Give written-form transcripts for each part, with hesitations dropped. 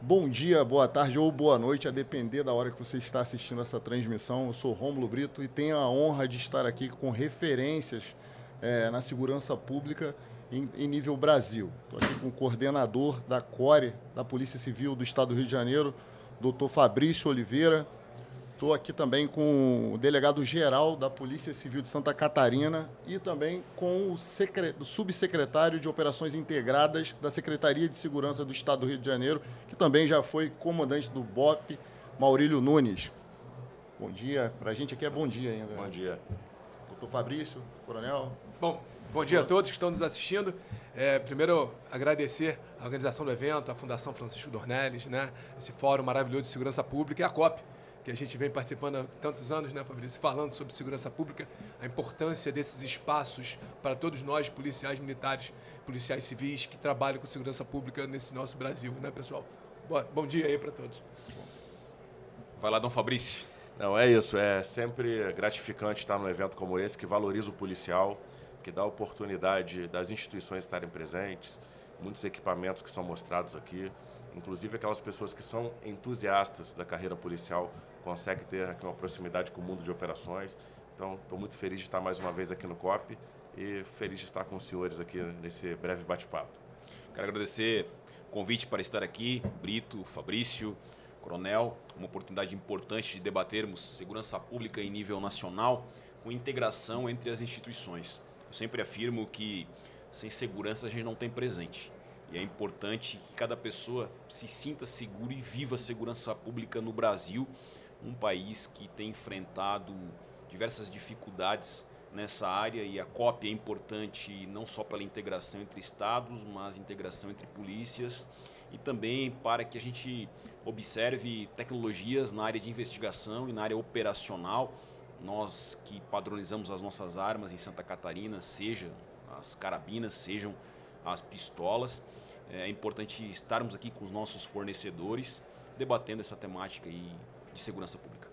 Bom dia, boa tarde ou boa noite, a depender da hora que você está assistindo essa transmissão. Eu sou Rômulo Brito e tenho a honra de estar aqui com referências na segurança pública em nível Brasil. Estou aqui com o coordenador da CORE, da Polícia Civil do Estado do Rio de Janeiro, doutor Fabrício Oliveira. Estou aqui também com o delegado-geral da Polícia Civil de Santa Catarina e também com o subsecretário de Operações Integradas da Secretaria de Segurança do Estado do Rio de Janeiro, que também já foi comandante do BOP, Maurílio Nunes. Bom dia. Para a gente aqui é bom dia ainda. Bom dia. Doutor Fabrício, coronel. Bom dia a todos que estão nos assistindo. Primeiro, agradecer a organização do evento, a Fundação Francisco Dornelles, né? Esse fórum maravilhoso de segurança pública e a COP, que a gente vem participando há tantos anos, né, Fabrício, falando sobre segurança pública, a importância desses espaços para todos nós, policiais militares, policiais civis, que trabalham com segurança pública nesse nosso Brasil, né, pessoal? Bom dia aí para todos. Vai lá, Dom Fabrício. Não, é isso. É sempre gratificante estar num evento como esse, que valoriza o policial, que dá a oportunidade das instituições estarem presentes, muitos equipamentos que são mostrados aqui, inclusive aquelas pessoas que são entusiastas da carreira policial conseguem ter aqui uma proximidade com o mundo de operações. Então, estou muito feliz de estar mais uma vez aqui no COP e feliz de estar com os senhores aqui nesse breve bate-papo. Quero agradecer o convite para estar aqui, Brito, Fabrício, Coronel, uma oportunidade importante de debatermos segurança pública em nível nacional com integração entre as instituições. Eu sempre afirmo que sem segurança a gente não tem presente. E é importante que cada pessoa se sinta seguro e viva a segurança pública no Brasil, um país que tem enfrentado diversas dificuldades nessa área, e a COP é importante não só pela integração entre estados, mas integração entre polícias e também para que a gente observe tecnologias na área de investigação e na área operacional. Nós que padronizamos as nossas armas em Santa Catarina, sejam as carabinas, sejam as pistolas, é importante estarmos aqui com os nossos fornecedores, debatendo essa temática aí de segurança pública.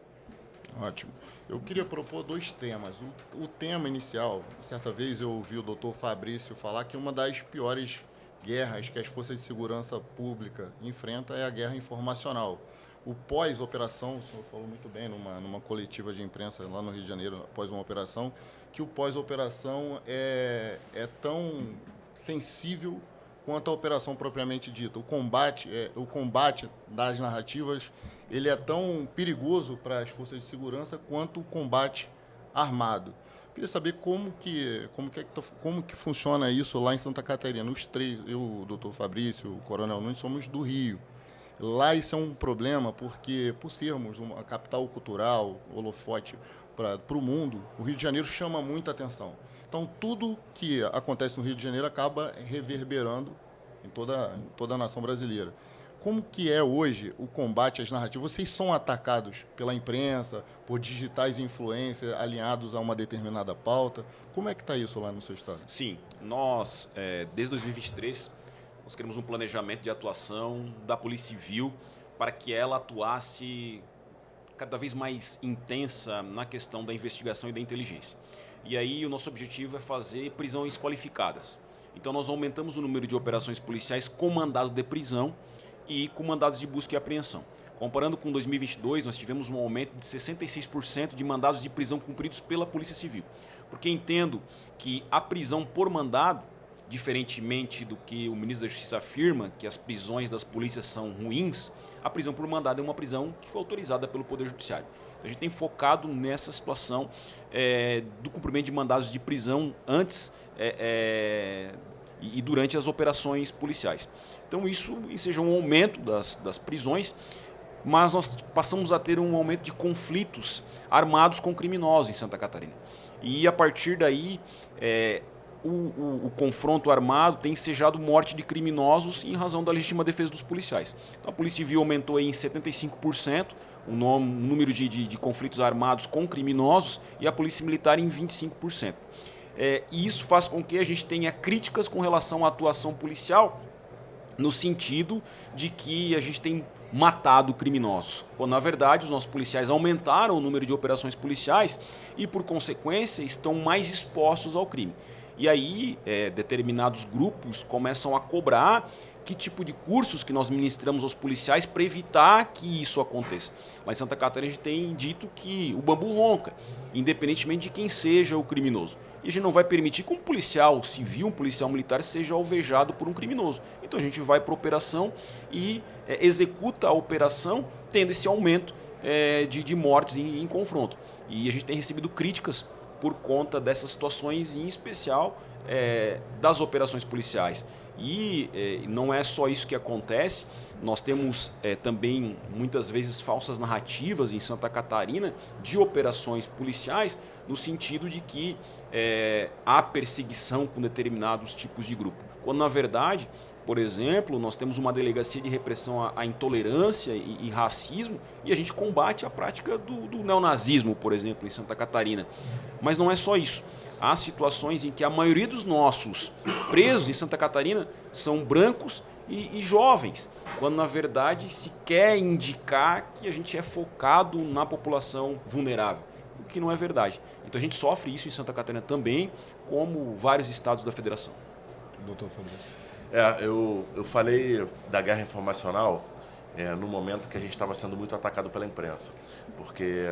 Ótimo. Eu queria propor dois temas. O tema inicial, certa vez eu ouvi o doutor Fabrício falar que uma das piores guerras que as forças de segurança pública enfrentam é a guerra informacional. O pós-operação, o senhor falou muito bem numa coletiva de imprensa lá no Rio de Janeiro, após uma operação, que o pós-operação é tão sensível quanto à operação propriamente dita. O combate das narrativas, ele é tão perigoso para as forças de segurança quanto o combate armado. Eu queria saber como que funciona isso lá em Santa Catarina. Os três, eu, o doutor Fabrício, o coronel Nunes, somos do Rio. Lá isso é um problema porque, por sermos uma capital cultural, holofote para o mundo, o Rio de Janeiro chama muita atenção. Então, tudo que acontece no Rio de Janeiro acaba reverberando em toda a nação brasileira. Como que é hoje o combate às narrativas? Vocês são atacados pela imprensa, por digitais influencers alinhados a uma determinada pauta? Como é que está isso lá no seu estado? Sim, nós, desde 2023, nós queremos um planejamento de atuação da Polícia Civil para que ela atuasse cada vez mais intensa na questão da investigação e da inteligência. E aí o nosso objetivo é fazer prisões qualificadas. Então nós aumentamos o número de operações policiais com mandado de prisão e com mandados de busca e apreensão. Comparando com 2022, nós tivemos um aumento de 66% de mandados de prisão cumpridos pela Polícia Civil. Porque entendo que a prisão por mandado, diferentemente do que o ministro da Justiça afirma, que as prisões das polícias são ruins, a prisão por mandado é uma prisão que foi autorizada pelo Poder Judiciário. A gente tem focado nessa situação do cumprimento de mandados de prisão antes e durante as operações policiais. Então isso seja um aumento das prisões, mas nós passamos a ter um aumento de conflitos armados com criminosos em Santa Catarina. E a partir daí, o confronto armado tem ensejado morte de criminosos em razão da legítima defesa dos policiais. Então, a Polícia Civil aumentou em 75% o número de conflitos armados com criminosos e a Polícia Militar em 25%. E isso faz com que a gente tenha críticas com relação à atuação policial, no sentido de que a gente tem matado criminosos. Quando, na verdade, os nossos policiais aumentaram o número de operações policiais e, por consequência, estão mais expostos ao crime. E aí, determinados grupos começam a cobrar que tipo de cursos que nós ministramos aos policiais para evitar que isso aconteça. Lá em Santa Catarina a gente tem dito que o bambu ronca, independentemente de quem seja o criminoso. E a gente não vai permitir que um policial civil, um policial militar seja alvejado por um criminoso. Então a gente vai para a operação e executa a operação tendo esse aumento de mortes em confronto. E a gente tem recebido críticas por conta dessas situações, em especial das operações policiais. E não é só isso que acontece, nós temos também muitas vezes falsas narrativas em Santa Catarina de operações policiais, no sentido de que há perseguição com determinados tipos de grupo. Quando na verdade, por exemplo, nós temos uma delegacia de repressão à intolerância e racismo e a gente combate a prática do neonazismo, por exemplo, em Santa Catarina. Mas não é só isso. Há situações em que a maioria dos nossos presos em Santa Catarina são brancos e jovens, quando na verdade se quer indicar que a gente é focado na população vulnerável, o que não é verdade. Então a gente sofre isso em Santa Catarina também, como vários estados da federação. Doutor Fabrício. Eu falei da guerra informacional no momento que a gente estava sendo muito atacado pela imprensa, porque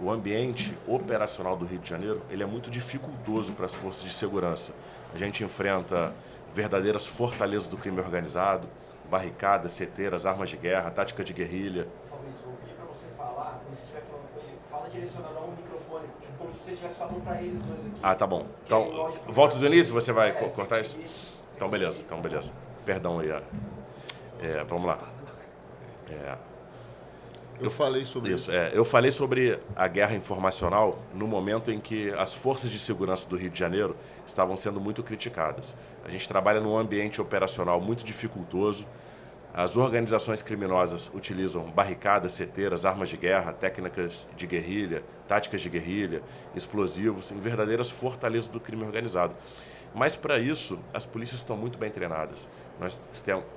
o ambiente operacional do Rio de Janeiro ele é muito dificultoso para as forças de segurança. A gente enfrenta verdadeiras fortalezas do crime organizado, barricadas, seteiras, armas de guerra, tática de guerrilha. Fabrício, vou pedir para você falar, quando você estiver falando com ele, fala direcionado ao microfone, tipo, como se você estivesse falando para eles dois aqui. Ah, tá bom. Então, volta do início, você vai cortar isso? Então, beleza. Perdão aí. Vamos lá. Eu falei sobre isso. Eu falei sobre a guerra informacional no momento em que as forças de segurança do Rio de Janeiro estavam sendo muito criticadas. A gente trabalha num ambiente operacional muito dificultoso. As organizações criminosas utilizam barricadas, seteiras, armas de guerra, técnicas de guerrilha, táticas de guerrilha, explosivos, em verdadeiras fortalezas do crime organizado. Mas, para isso, as polícias estão muito bem treinadas. Nós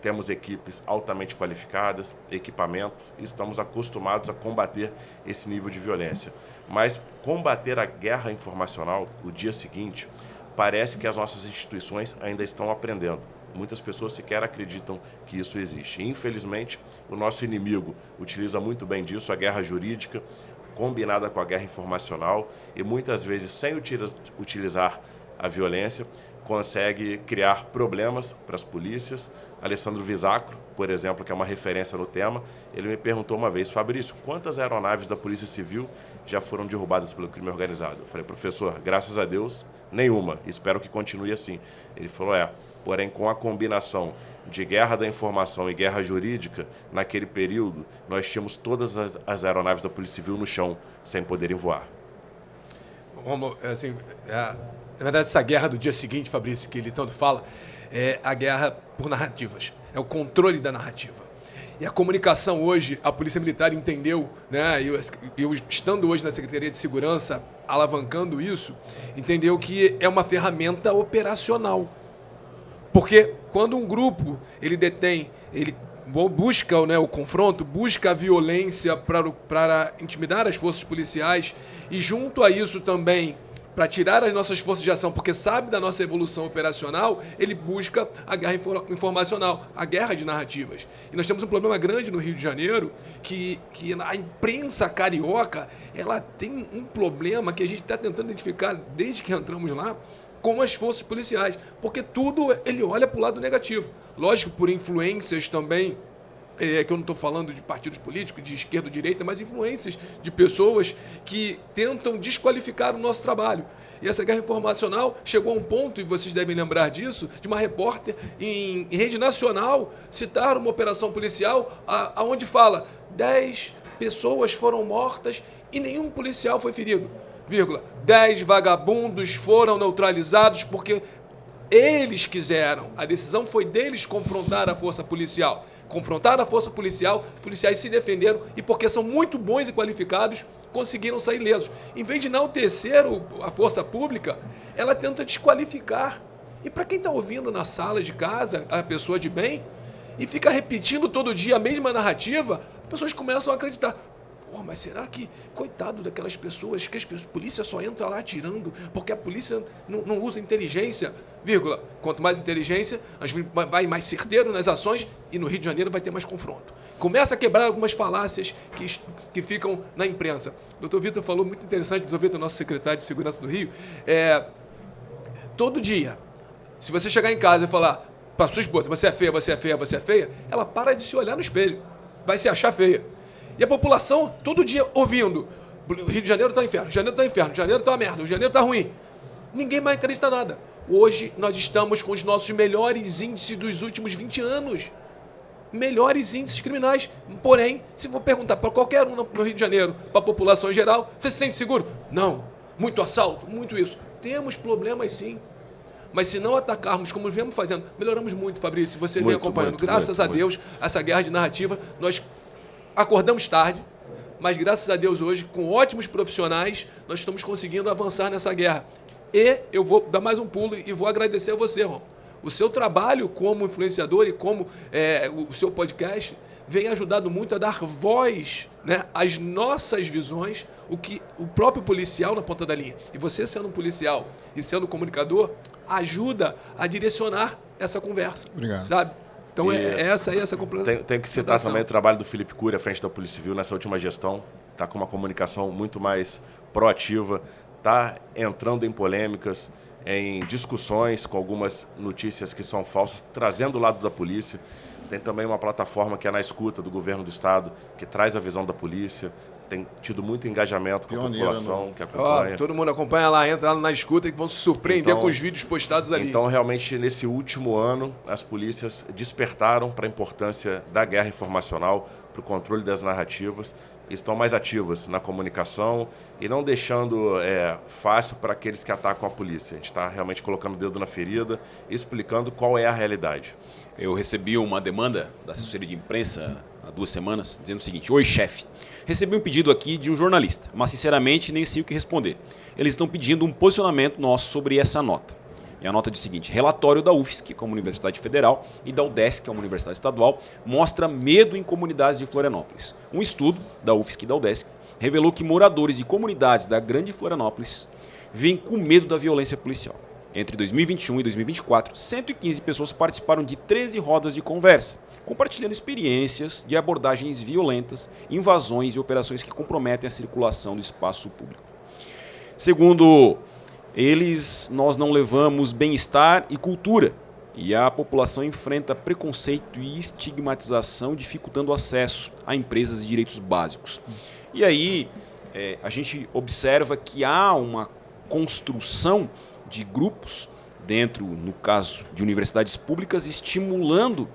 temos equipes altamente qualificadas, equipamentos, e estamos acostumados a combater esse nível de violência. Mas combater a guerra informacional, o dia seguinte, parece que as nossas instituições ainda estão aprendendo. Muitas pessoas sequer acreditam que isso existe. Infelizmente, o nosso inimigo utiliza muito bem disso, a guerra jurídica, combinada com a guerra informacional, e muitas vezes, sem utilizar a violência, consegue criar problemas para as polícias. Alessandro Visacro, por exemplo, que é uma referência no tema, ele me perguntou uma vez: Fabrício, quantas aeronaves da Polícia Civil já foram derrubadas pelo crime organizado? Eu falei: professor, graças a Deus, nenhuma. Espero que continue assim. Ele falou: porém, com a combinação de guerra da informação e guerra jurídica, naquele período, nós tínhamos todas as aeronaves da Polícia Civil no chão, sem poderem voar. Vamos, assim, na verdade, essa guerra do dia seguinte, Fabrício, que ele tanto fala, é a guerra por narrativas, é o controle da narrativa. E a comunicação hoje, a Polícia Militar entendeu, né, eu estando hoje na Secretaria de Segurança, alavancando isso, entendeu que é uma ferramenta operacional. Porque quando um grupo ele busca o confronto, busca a violência para intimidar as forças policiais e junto a isso também para tirar as nossas forças de ação, porque sabe da nossa evolução operacional, ele busca a guerra informacional, a guerra de narrativas. E nós temos um problema grande no Rio de Janeiro, que a imprensa carioca ela tem um problema que a gente está tentando identificar desde que entramos lá, com as forças policiais, porque tudo ele olha para o lado negativo. Lógico, por influências também, que eu não estou falando de partidos políticos, de esquerda ou direita, mas influências de pessoas que tentam desqualificar o nosso trabalho. E essa guerra informacional chegou a um ponto, e vocês devem lembrar disso, de uma repórter em rede nacional citar uma operação policial onde fala 10 pessoas foram mortas e nenhum policial foi ferido. 10 vagabundos foram neutralizados porque eles quiseram. A decisão foi deles confrontar a força policial. Confrontaram a força policial, os policiais se defenderam e porque são muito bons e qualificados, conseguiram sair ilesos. Em vez de enaltecer a força pública, ela tenta desqualificar. E para quem está ouvindo na sala de casa, a pessoa de bem, e fica repetindo todo dia a mesma narrativa, as pessoas começam a acreditar. Mas será que, coitado daquelas pessoas, que a polícia só entra lá atirando porque a polícia não usa inteligência? vírgula, quanto mais inteligência, a gente vai mais certeiro nas ações e no Rio de Janeiro vai ter mais confronto. Começa a quebrar algumas falácias que ficam na imprensa. O doutor Vitor falou muito interessante, o doutor Vitor, nosso secretário de Segurança do Rio, todo dia, se você chegar em casa e falar para sua esposa, você é feia, você é feia, você é feia, ela para de se olhar no espelho, vai se achar feia. E a população, todo dia, ouvindo, o Rio de Janeiro está inferno, Janeiro está inferno, Janeiro está uma merda, o Janeiro está ruim. Ninguém mais acredita nada. Hoje nós estamos com os nossos melhores índices dos últimos 20 anos. Melhores índices criminais. Porém, se for perguntar para qualquer um no Rio de Janeiro, para a população em geral, você se sente seguro? Não. Muito assalto, muito isso. Temos problemas sim. Mas se não atacarmos como viemos fazendo, melhoramos muito, Fabrício. Você vem acompanhando. Graças a Deus, essa guerra de narrativa, nós acordamos tarde, mas graças a Deus hoje, com ótimos profissionais, nós estamos conseguindo avançar nessa guerra. E eu vou dar mais um pulo e vou agradecer a você, Ron. O seu trabalho como influenciador e como o seu podcast vem ajudando muito a dar voz, né, às nossas visões, o que o próprio policial na ponta da linha. E você sendo um policial e sendo um comunicador, ajuda a direcionar essa conversa. Obrigado. Sabe? Então essa completa. Tenho que citar também o trabalho do Felipe Cury à frente da Polícia Civil nessa última gestão. Está com uma comunicação muito mais proativa, está entrando em polêmicas, em discussões com algumas notícias que são falsas, trazendo o lado da polícia. Tem também uma plataforma que é Na Escuta, do governo do estado, que traz a visão da polícia. Tem tido muito engajamento com a população que acompanha. Todo mundo acompanha lá, entra lá Na Escuta, que vão se surpreender com os vídeos postados ali. Então, realmente, nesse último ano, as polícias despertaram para a importância da guerra informacional, para o controle das narrativas, estão mais ativas na comunicação e não deixando fácil para aqueles que atacam a polícia. A gente está realmente colocando o dedo na ferida, explicando qual é a realidade. Eu recebi uma demanda da assessoria de imprensa há 2 semanas, dizendo o seguinte: oi, chefe, recebi um pedido aqui de um jornalista, mas sinceramente nem sei o que responder. Eles estão pedindo um posicionamento nosso sobre essa nota. E a nota diz o seguinte: relatório da UFSC, que é uma universidade federal, e da UDESC, que é uma universidade estadual, mostra medo em comunidades de Florianópolis. Um estudo da UFSC e da UDESC revelou que moradores de comunidades da Grande Florianópolis vêm com medo da violência policial. Entre 2021 e 2024, 115 pessoas participaram de 13 rodas de conversa, compartilhando experiências de abordagens violentas, invasões e operações que comprometem a circulação do espaço público. Segundo eles, nós não levamos bem-estar e cultura, e a população enfrenta preconceito e estigmatização, dificultando o acesso a empresas e direitos básicos. E aí a gente observa que há uma construção de grupos dentro, no caso de universidades públicas, estimulando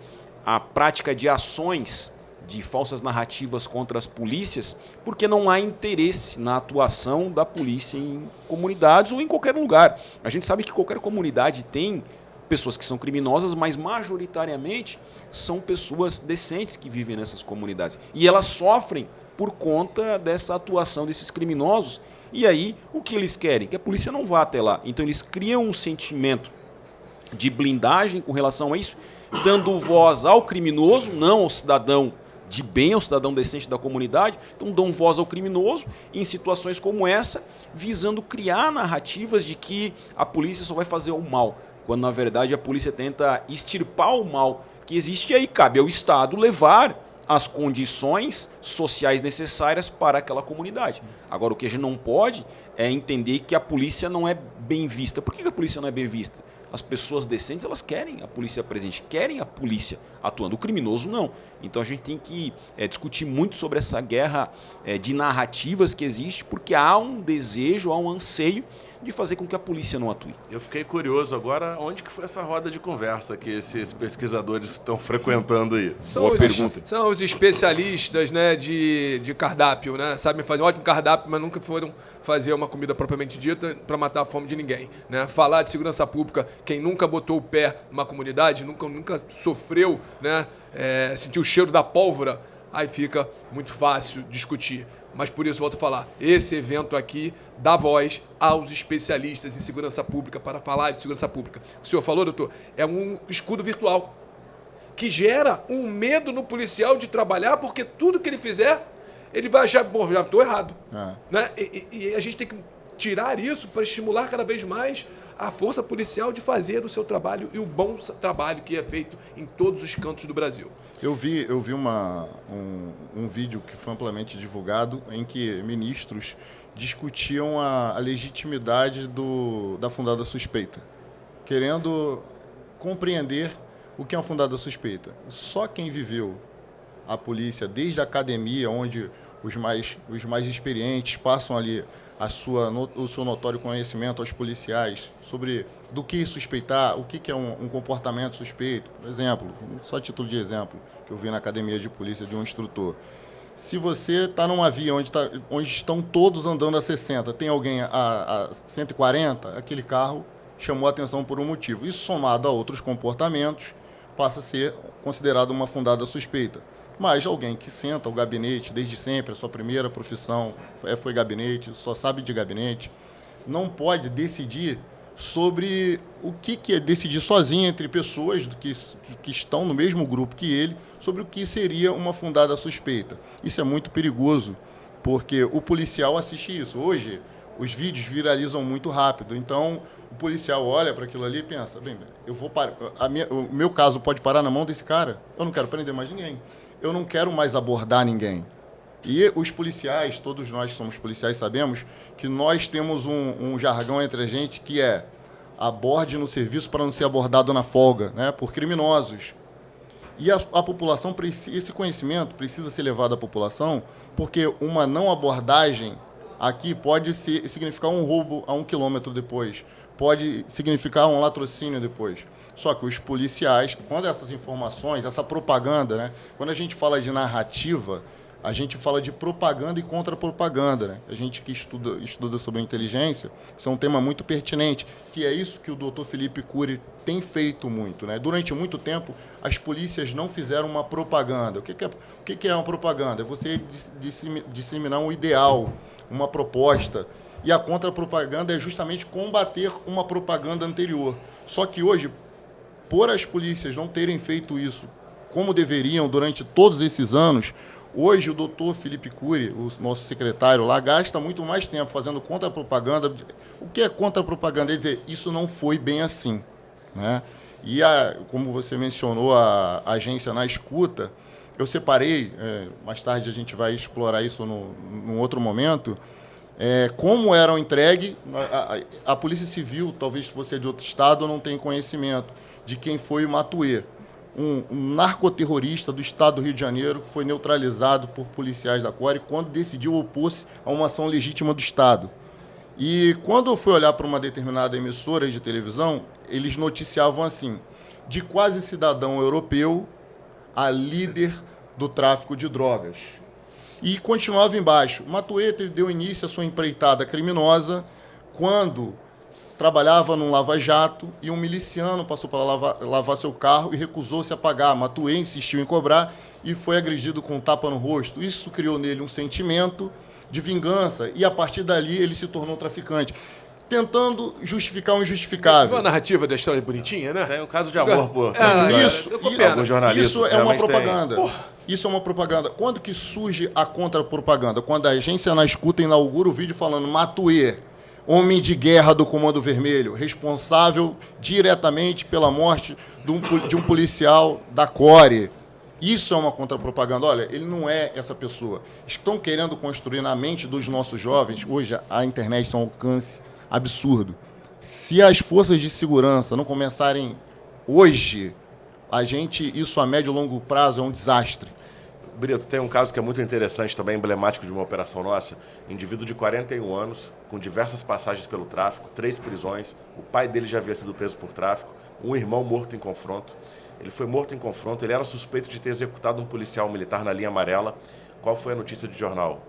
a prática de ações de falsas narrativas contra as polícias, porque não há interesse na atuação da polícia em comunidades ou em qualquer lugar. A gente sabe que qualquer comunidade tem pessoas que são criminosas, mas majoritariamente são pessoas decentes que vivem nessas comunidades. E elas sofrem por conta dessa atuação desses criminosos. E aí, o que eles querem? Que a polícia não vá até lá. Então, eles criam um sentimento de blindagem com relação a isso, dando voz ao criminoso, não ao cidadão de bem, ao cidadão decente da comunidade. Então, dão voz ao criminoso em situações como essa, visando criar narrativas de que a polícia só vai fazer o mal, quando, na verdade, a polícia tenta extirpar o mal que existe. E aí cabe ao Estado levar as condições sociais necessárias para aquela comunidade. Agora, o que a gente não pode é entender que a polícia não é bem vista. Por que a polícia não é bem vista? As pessoas decentes, elas querem a polícia presente, querem a polícia atuando. O criminoso, não. Então, a gente tem que discutir muito sobre essa guerra de narrativas que existe, porque há um desejo, há um anseio de fazer com que a polícia não atue. Eu fiquei curioso agora, onde que foi essa roda de conversa que esses pesquisadores estão frequentando aí? Boa pergunta. São os especialistas, né, de cardápio, né? Sabem fazer um ótimo cardápio, mas nunca foram fazer uma comida propriamente dita para matar a fome de ninguém, né? Falar de segurança pública, quem nunca botou o pé numa comunidade, nunca sofreu, né, sentiu o cheiro da pólvora, aí fica muito fácil discutir. Mas por isso, volto a falar, esse evento aqui dá voz aos especialistas em segurança pública para falar de segurança pública. O senhor falou, doutor, é um escudo virtual que gera um medo no policial de trabalhar, porque tudo que ele fizer, ele vai achar, bom, já estou errado. Né? E a gente tem que tirar isso para estimular cada vez mais a força policial de fazer o seu trabalho e o bom trabalho que é feito em todos os cantos do Brasil. Eu vi um vídeo que foi amplamente divulgado em que ministros discutiam a legitimidade da fundada suspeita, querendo compreender o que é uma fundada suspeita. Só quem viveu a polícia desde a academia, onde os mais experientes passam ali o seu notório conhecimento aos policiais sobre do que suspeitar, o que é um comportamento suspeito. Por exemplo, só a título de exemplo, que eu vi na academia de polícia de um instrutor. Se você está numa via onde estão todos andando a 60, tem alguém a 140, aquele carro chamou a atenção por um motivo. Isso, somado a outros comportamentos, passa a ser considerado uma fundada suspeita. Mas alguém que senta ao gabinete desde sempre, a sua primeira profissão foi gabinete, só sabe de gabinete, não pode decidir sobre o que é decidir sozinho entre pessoas que estão no mesmo grupo que ele, sobre o que seria uma fundada suspeita. Isso é muito perigoso, porque o policial assiste isso. Hoje, os vídeos viralizam muito rápido, então o policial olha para aquilo ali e pensa, bem, eu vou parar, o meu caso pode parar na mão desse cara, eu não quero prender mais ninguém. Eu não quero mais abordar ninguém. E os policiais, todos nós que somos policiais, sabemos que nós temos um jargão entre a gente que é aborde no serviço para não ser abordado na folga, né, por criminosos. E a população, esse conhecimento precisa ser levado à população, porque uma não abordagem aqui pode significar um roubo a 1 quilômetro depois, pode significar um latrocínio depois. Só que os policiais, quando essas informações, essa propaganda, né? Quando a gente fala de narrativa, a gente fala de propaganda e contra-propaganda, né? A gente que estuda sobre inteligência, isso é um tema muito pertinente, que é isso que o doutor Felipe Cury tem feito muito, né? Durante muito tempo, as polícias não fizeram uma propaganda. O que é uma propaganda? É você disseminar um ideal, uma proposta. E a contra-propaganda é justamente combater uma propaganda anterior. Só que hoje, por as polícias não terem feito isso como deveriam durante todos esses anos, hoje o doutor Felipe Cury, o nosso secretário lá, gasta muito mais tempo fazendo contra-propaganda. O que é contra-propaganda? É dizer, isso não foi bem assim, né? E, como você mencionou, a agência na escuta, eu separei, mais tarde a gente vai explorar isso num outro momento, como eram entregues. A Polícia Civil, talvez você de outro estado, não tenha conhecimento de quem foi o Matuê, um narcoterrorista do estado do Rio de Janeiro, que foi neutralizado por policiais da CORE quando decidiu opor-se a uma ação legítima do Estado. E quando eu fui olhar para uma determinada emissora de televisão, eles noticiavam assim, de quase cidadão europeu a líder do tráfico de drogas. E continuava embaixo, Matuê deu início à sua empreitada criminosa quando trabalhava num lava-jato e um miliciano passou para lavar seu carro e recusou-se a pagar. Matuê insistiu em cobrar e foi agredido com um tapa no rosto. Isso criou nele um sentimento de vingança e, a partir dali, ele se tornou traficante, tentando justificar o injustificável. Uma narrativa da história bonitinha, né? Tem um caso de amor, pô. Isso é uma propaganda. Isso é uma propaganda. Quando que surge a contra-propaganda? Quando a agência na escuta inaugura o vídeo falando Matuê, homem de guerra do Comando Vermelho, responsável diretamente pela morte de um policial da CORE. Isso é uma contrapropaganda. Olha, ele não é essa pessoa. Estão querendo construir na mente dos nossos jovens, hoje a internet tem um alcance absurdo. Se as forças de segurança não começarem hoje, isso a médio e longo prazo é um desastre. Brito, tem um caso que é muito interessante, também emblemático de uma operação nossa. Indivíduo de 41 anos, com diversas passagens pelo tráfico, 3 prisões. O pai dele já havia sido preso por tráfico. Um irmão morto em confronto. Ele foi morto em confronto. Ele era suspeito de ter executado um policial militar na linha amarela. Qual foi a notícia de jornal?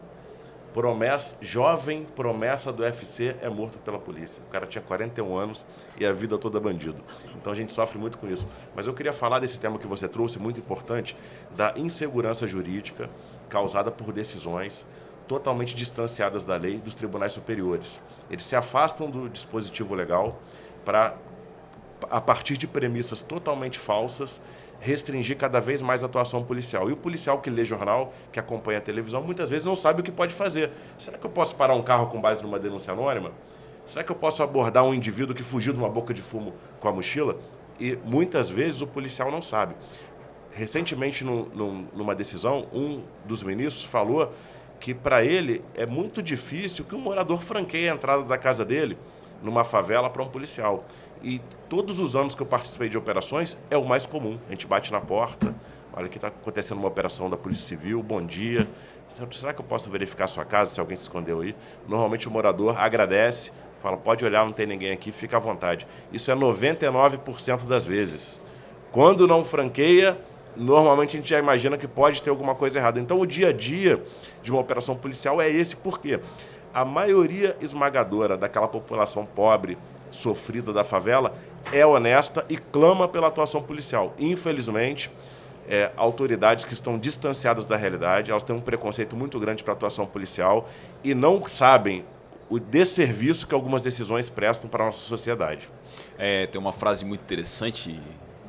Jovem promessa do UFC é morto pela polícia. O cara tinha 41 anos e a vida toda bandido. Então a gente sofre muito com isso. Mas eu queria falar desse tema que você trouxe, muito importante, da insegurança jurídica causada por decisões totalmente distanciadas da lei dos tribunais superiores. Eles se afastam do dispositivo legal para, a partir de premissas totalmente falsas, restringir cada vez mais a atuação policial. E o policial que lê jornal, que acompanha a televisão, muitas vezes não sabe o que pode fazer. Será que eu posso parar um carro com base numa denúncia anônima? será que eu posso abordar um indivíduo que fugiu de uma boca de fumo com a mochila? E muitas vezes o policial não sabe. Recentemente, numa decisão, um dos ministros falou que para ele é muito difícil que um morador franqueie a entrada da casa dele numa favela para um policial. E todos os anos que eu participei de operações, é o mais comum. A gente bate na porta, olha que está acontecendo uma operação da Polícia Civil, bom dia. Será que eu posso verificar a sua casa, se alguém se escondeu aí? Normalmente o morador agradece, fala, pode olhar, não tem ninguém aqui, fica à vontade. Isso é 99% das vezes. Quando não franqueia, normalmente a gente já imagina que pode ter alguma coisa errada. Então o dia a dia de uma operação policial é esse. Por quê? A maioria esmagadora daquela população pobre, sofrida da favela, é honesta e clama pela atuação policial. Infelizmente, autoridades que estão distanciadas da realidade, elas têm um preconceito muito grande para a atuação policial e não sabem o desserviço que algumas decisões prestam para a nossa sociedade. Tem uma frase muito interessante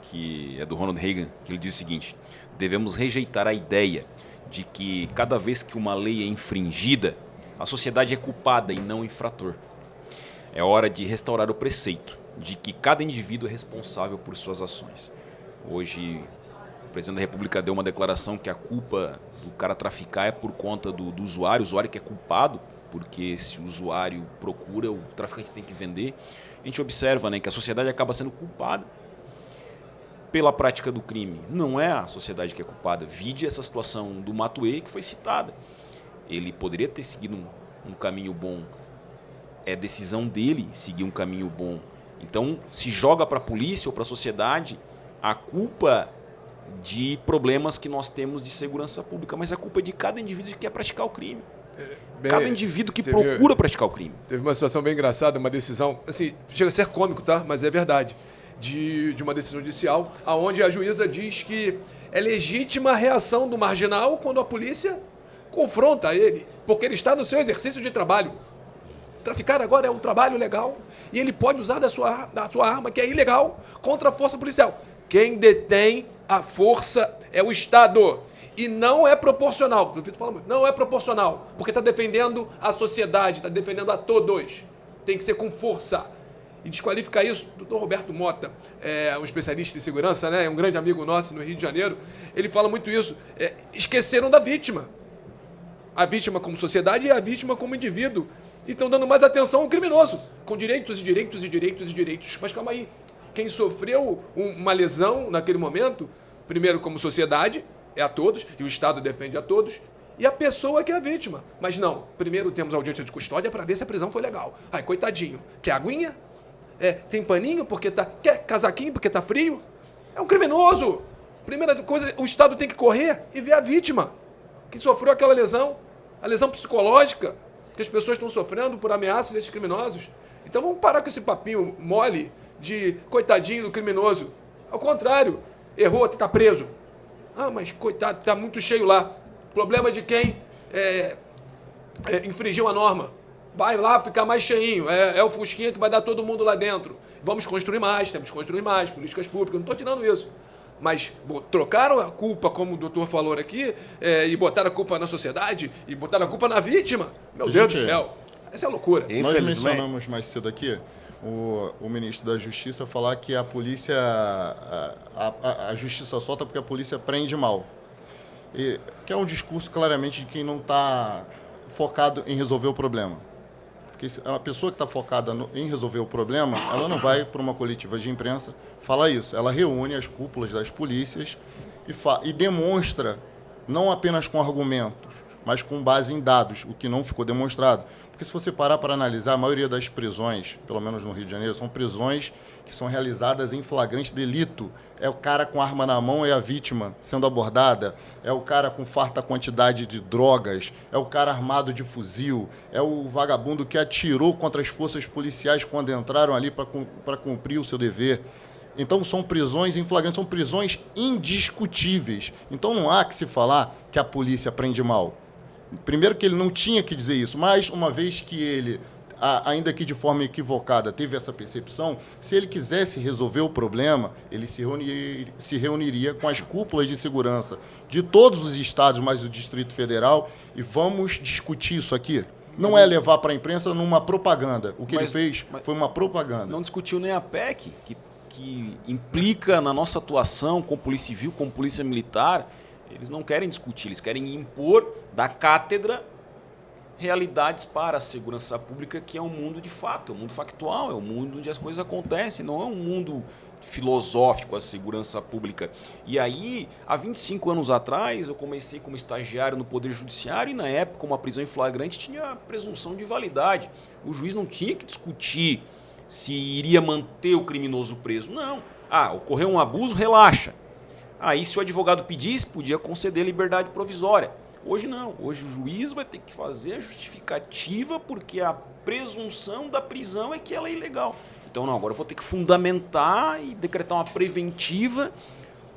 que é do Ronald Reagan, que ele diz o seguinte: devemos rejeitar a ideia de que cada vez que uma lei é infringida, a sociedade é culpada e não infrator. É hora de restaurar o preceito de que cada indivíduo é responsável por suas ações. Hoje, o presidente da República deu uma declaração que a culpa do cara traficar é por conta do usuário, o usuário que é culpado, porque se o usuário procura, o traficante tem que vender. A gente observa, né, que a sociedade acaba sendo culpada pela prática do crime. Não é a sociedade que é culpada. Vide essa situação do Matuê que foi citada. Ele poderia ter seguido um caminho bom. É decisão dele seguir um caminho bom. Então, se joga para a polícia ou para a sociedade a culpa de problemas que nós temos de segurança pública, mas a culpa é de cada indivíduo que quer praticar o crime. Cada indivíduo que procura praticar o crime. Teve uma situação bem engraçada, uma decisão, assim, chega a ser cômico, tá? Mas é verdade. De uma decisão judicial, onde a juíza diz que é legítima a reação do marginal quando a polícia confronta ele, porque ele está no seu exercício de trabalho. Traficar agora é um trabalho legal e ele pode usar da sua arma, que é ilegal, contra a força policial. Quem detém a força é o Estado. E não é proporcional. O Vitor fala muito, não é proporcional, porque está defendendo a sociedade, está defendendo a todos. Tem que ser com força. E desqualificar isso, o doutor Roberto Mota, um especialista em segurança, né, é um grande amigo nosso no Rio de Janeiro, ele fala muito isso. Esqueceram da vítima. A vítima como sociedade e a vítima como indivíduo. E estão dando mais atenção ao criminoso, com direitos e direitos e direitos e direitos. Mas calma aí, quem sofreu uma lesão naquele momento, primeiro como sociedade, é a todos, e o Estado defende a todos, e a pessoa que é a vítima. Mas não, primeiro temos audiência de custódia para ver se a prisão foi legal. Ai, coitadinho, quer aguinha? Tem paninho porque tá... Quer casaquinho porque tá frio? É um criminoso. Primeira coisa, o Estado tem que correr e ver a vítima que sofreu aquela lesão, a lesão psicológica, que as pessoas estão sofrendo por ameaças desses criminosos. Então vamos parar com esse papinho mole de coitadinho do criminoso. Ao contrário, errou, está preso. Ah, mas coitado, está muito cheio lá. Problema de quem infringiu a norma. Vai lá ficar mais cheinho. É o Fusquinha que vai dar todo mundo lá dentro. Vamos construir mais, temos que construir mais, políticas públicas, não estou tirando isso. Mas trocaram a culpa, como o doutor falou aqui, e botaram a culpa na sociedade, e botaram a culpa na vítima. Meu Deus do céu, essa é loucura. Nós mencionamos mais cedo aqui o ministro da Justiça falar que a polícia, a justiça solta porque a polícia prende mal. Que é um discurso claramente de quem não está focado em resolver o problema. Porque a pessoa que está focada em resolver o problema, ela não vai para uma coletiva de imprensa falar isso. Ela reúne as cúpulas das polícias e demonstra, não apenas com argumentos, mas com base em dados, o que não ficou demonstrado. Porque se você parar para analisar, a maioria das prisões, pelo menos no Rio de Janeiro, são prisões que são realizadas em flagrante delito. É o cara com arma na mão, é a vítima sendo abordada, é o cara com farta quantidade de drogas, é o cara armado de fuzil, é o vagabundo que atirou contra as forças policiais quando entraram ali para cumprir o seu dever. Então são prisões em flagrante, são prisões indiscutíveis. Então não há que se falar que a polícia prende mal. Primeiro que ele não tinha que dizer isso, mas uma vez que ele, ainda que de forma equivocada, teve essa percepção, se ele quisesse resolver o problema, ele se reuniria com as cúpulas de segurança de todos os estados, mais o Distrito Federal, e vamos discutir isso aqui. Não é levar para a imprensa numa propaganda. O que ele fez foi uma propaganda. Não discutiu nem a PEC, que implica na nossa atuação com polícia civil, com polícia militar. Eles não querem discutir, eles querem impor da cátedra realidades para a segurança pública, que é um mundo de fato, é um mundo factual, é um mundo onde as coisas acontecem, não é um mundo filosófico a segurança pública. E aí, há 25 anos atrás, eu comecei como estagiário no Poder Judiciário e na época uma prisão em flagrante tinha presunção de validade. O juiz não tinha que discutir se iria manter o criminoso preso. Não. Ocorreu um abuso, relaxa. Aí, se o advogado pedisse, podia conceder liberdade provisória. Hoje não. Hoje o juiz vai ter que fazer a justificativa porque a presunção da prisão é que ela é ilegal. Então, não, agora eu vou ter que fundamentar e decretar uma preventiva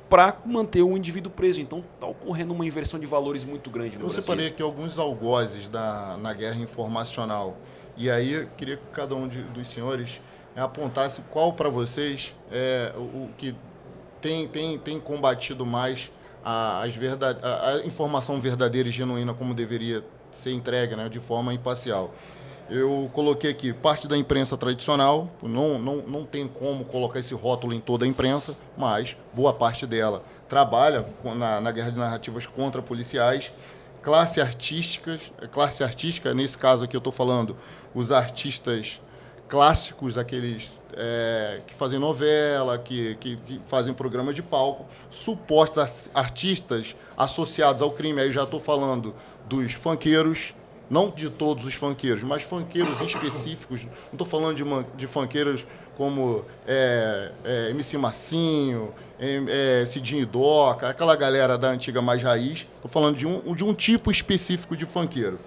para manter o indivíduo preso. Então, está ocorrendo uma inversão de valores muito grande no Brasil. Eu separei aqui alguns algozes na guerra informacional. E aí, eu queria que cada um dos senhores apontasse qual para vocês é o que tem combatido mais a informação verdadeira e genuína como deveria ser entregue, né, de forma imparcial. Eu coloquei aqui parte da imprensa tradicional, não tem como colocar esse rótulo em toda a imprensa, mas boa parte dela trabalha na guerra de narrativas contra policiais, classe artística, nesse caso aqui eu estou falando os artistas clássicos, aqueles que fazem novela, que fazem programa de palco, supostos artistas associados ao crime, aí já estou falando dos funkeiros, não de todos os funkeiros, mas funkeiros específicos. Não estou falando de funkeiros como MC Massinho, Cidinho e Doca, aquela galera da antiga mais raiz. Estou falando de um tipo específico de funkeiro.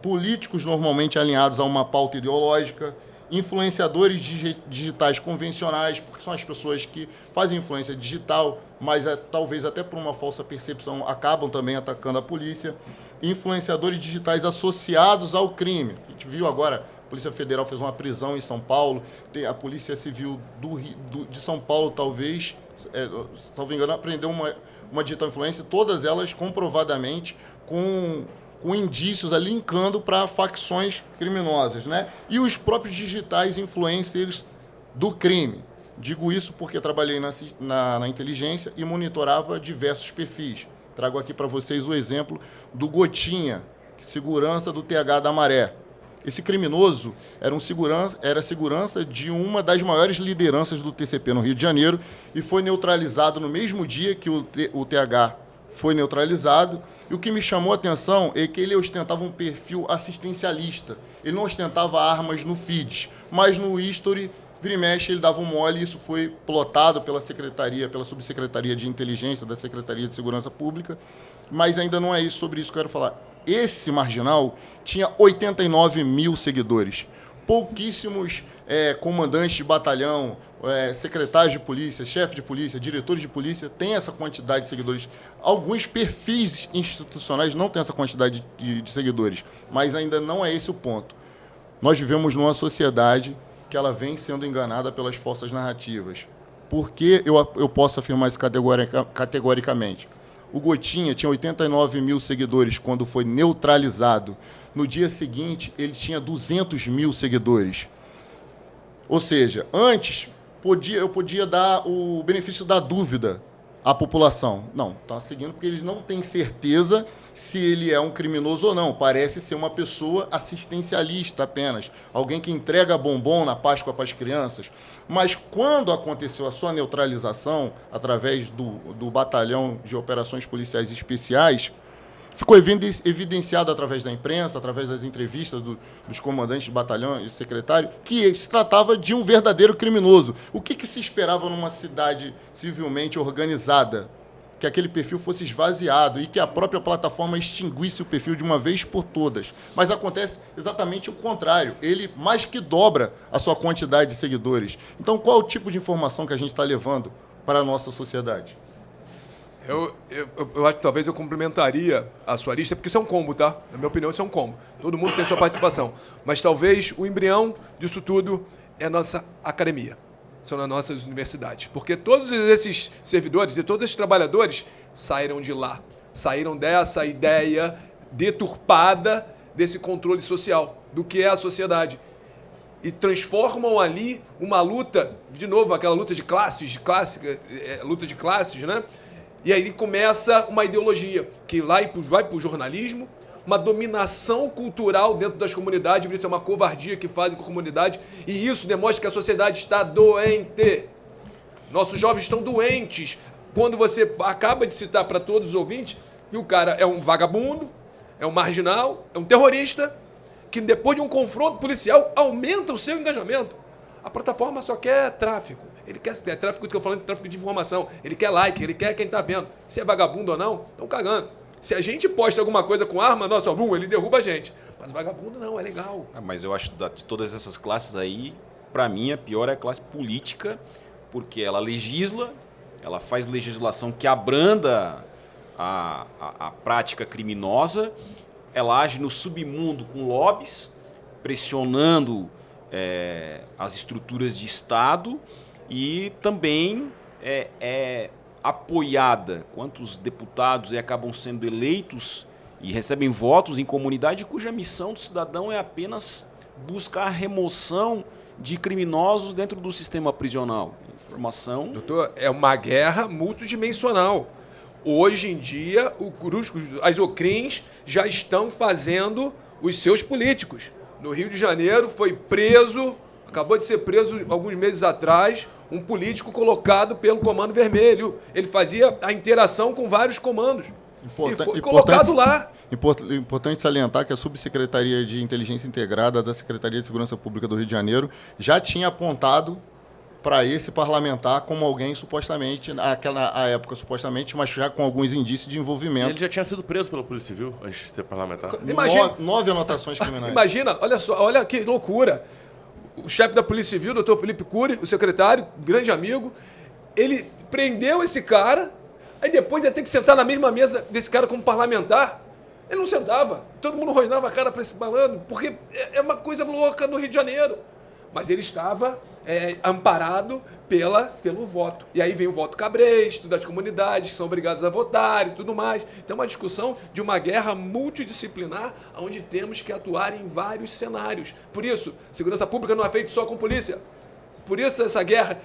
Políticos normalmente alinhados a uma pauta ideológica, influenciadores digitais convencionais, porque são as pessoas que fazem influência digital, mas talvez até por uma falsa percepção acabam também atacando a polícia. Influenciadores digitais associados ao crime. A gente viu agora, a Polícia Federal fez uma prisão em São Paulo, a Polícia Civil de São Paulo, talvez, salvo engano, prendeu uma digital influência, todas elas comprovadamente com indícios ali linkando para facções criminosas, né? E os próprios digitais influencers do crime. Digo isso porque trabalhei na inteligência e monitorava diversos perfis. Trago aqui para vocês o exemplo do Gotinha, segurança do TH da Maré. Esse criminoso era segurança de uma das maiores lideranças do TCP no Rio de Janeiro e foi neutralizado no mesmo dia que o TH foi neutralizado. E o que me chamou a atenção é que ele ostentava um perfil assistencialista. Ele não ostentava armas no feed, mas no history, vira e mexe, ele dava um mole, e isso foi plotado pela Subsecretaria de Inteligência da Secretaria de Segurança Pública, mas ainda não é sobre isso que eu quero falar. Esse marginal tinha 89 mil seguidores. Pouquíssimos comandantes de batalhão, secretários de polícia, chefe de polícia, diretores de polícia têm essa quantidade de seguidores. Alguns perfis institucionais não têm essa quantidade de seguidores, mas ainda não é esse o ponto. Nós vivemos numa sociedade que ela vem sendo enganada pelas falsas narrativas. Por que eu posso afirmar isso categoricamente? O Gotinha tinha 89 mil seguidores quando foi neutralizado. No dia seguinte, ele tinha 200 mil seguidores. Ou seja, antes eu podia dar o benefício da dúvida à população. Não, está seguindo porque eles não têm certeza se ele é um criminoso ou não. Parece ser uma pessoa assistencialista apenas, alguém que entrega bombom na Páscoa para as crianças. Mas quando aconteceu a sua neutralização, através do Batalhão de Operações Policiais Especiais, ficou evidenciado através da imprensa, através das entrevistas dos comandantes de batalhão e secretário, que se tratava de um verdadeiro criminoso. O que se esperava numa cidade civilmente organizada? Que aquele perfil fosse esvaziado e que a própria plataforma extinguisse o perfil de uma vez por todas. Mas acontece exatamente o contrário. Ele mais que dobra a sua quantidade de seguidores. Então, qual é o tipo de informação que a gente está levando para a nossa sociedade? Eu acho que talvez eu complementaria a sua lista, porque isso é um combo, tá? Na minha opinião, isso é um combo. Todo mundo tem sua participação. Mas talvez o embrião disso tudo é a nossa academia. São nas nossas universidades. Porque todos esses servidores e todos esses trabalhadores saíram de lá. Saíram dessa ideia deturpada desse controle social, do que é a sociedade. E transformam ali uma luta, de novo, aquela luta de classes, luta de classes, né? E aí começa uma ideologia que vai para o jornalismo, uma dominação cultural dentro das comunidades, isso é uma covardia que fazem com a comunidade, e isso demonstra que a sociedade está doente. Nossos jovens estão doentes. Quando você acaba de citar para todos os ouvintes que o cara é um vagabundo, é um marginal, é um terrorista, que depois de um confronto policial aumenta o seu engajamento. A plataforma só quer tráfico. Ele quer tráfico, que eu falando de tráfico de informação. Ele quer like, ele quer quem está vendo. Se é vagabundo ou não, estão cagando. Se a gente posta alguma coisa com arma, nossa, ele derruba a gente. Mas vagabundo não, é legal. Mas eu acho de todas essas classes aí, para mim, a pior é a classe política, porque ela legisla, ela faz legislação que abranda a prática criminosa, ela age no submundo com lobbies, pressionando as estruturas de Estado e também é apoiada. Quantos deputados acabam sendo eleitos e recebem votos em comunidade cuja missão do cidadão é apenas buscar a remoção de criminosos dentro do sistema prisional. Informação... Doutor, é uma guerra multidimensional. Hoje em dia, as OCRIMs já estão fazendo os seus políticos. No Rio de Janeiro foi preso, acabou de ser preso alguns meses atrás, um político colocado pelo Comando Vermelho. Ele fazia a interação com vários comandos. E foi colocado lá. Importante salientar que a Subsecretaria de Inteligência Integrada da Secretaria de Segurança Pública do Rio de Janeiro já tinha apontado para esse parlamentar como alguém supostamente, naquela época supostamente, mas já com alguns indícios de envolvimento. Ele já tinha sido preso pela Polícia Civil antes de ser parlamentar. Imagina, 9 anotações criminais. Imagina, olha só, olha que loucura. O chefe da Polícia Civil, doutor Felipe Cury, o secretário, grande amigo, ele prendeu esse cara, aí depois ia ter que sentar na mesma mesa desse cara como parlamentar. Ele não sentava. Todo mundo rosnava a cara para esse malandro, porque é uma coisa louca no Rio de Janeiro. Mas ele estava amparado pelo voto. E aí vem o voto cabresto das comunidades que são obrigadas a votar e tudo mais. Então é uma discussão de uma guerra multidisciplinar onde temos que atuar em vários cenários. Por isso, segurança pública não é feita só com polícia. Por isso essa guerra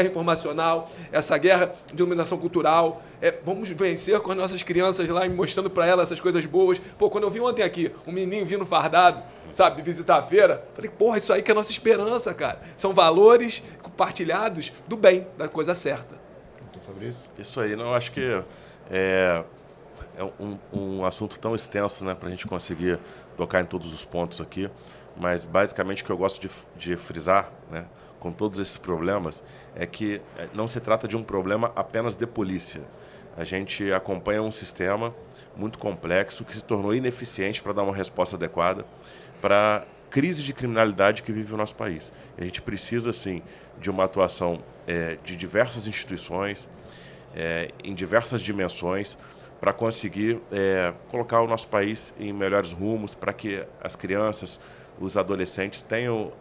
informacional, essa guerra de dominação cultural, vamos vencer com as nossas crianças lá e mostrando para elas essas coisas boas. Pô, quando eu vi ontem aqui um menininho vindo fardado, sabe, visitar a feira, falei, porra, isso aí que é a nossa esperança, cara. São valores compartilhados do bem, da coisa certa. Fabrício? Isso aí, não, eu acho que é um assunto tão extenso, né, para a gente conseguir tocar em todos os pontos aqui, mas basicamente o que eu gosto de frisar, né, com todos esses problemas, é que não se trata de um problema apenas de polícia. A gente acompanha um sistema muito complexo que se tornou ineficiente para dar uma resposta adequada para a crise de criminalidade que vive o nosso país. E a gente precisa, sim, de uma atuação de diversas instituições, em diversas dimensões, para conseguir colocar o nosso país em melhores rumos, para que as crianças, os adolescentes tenham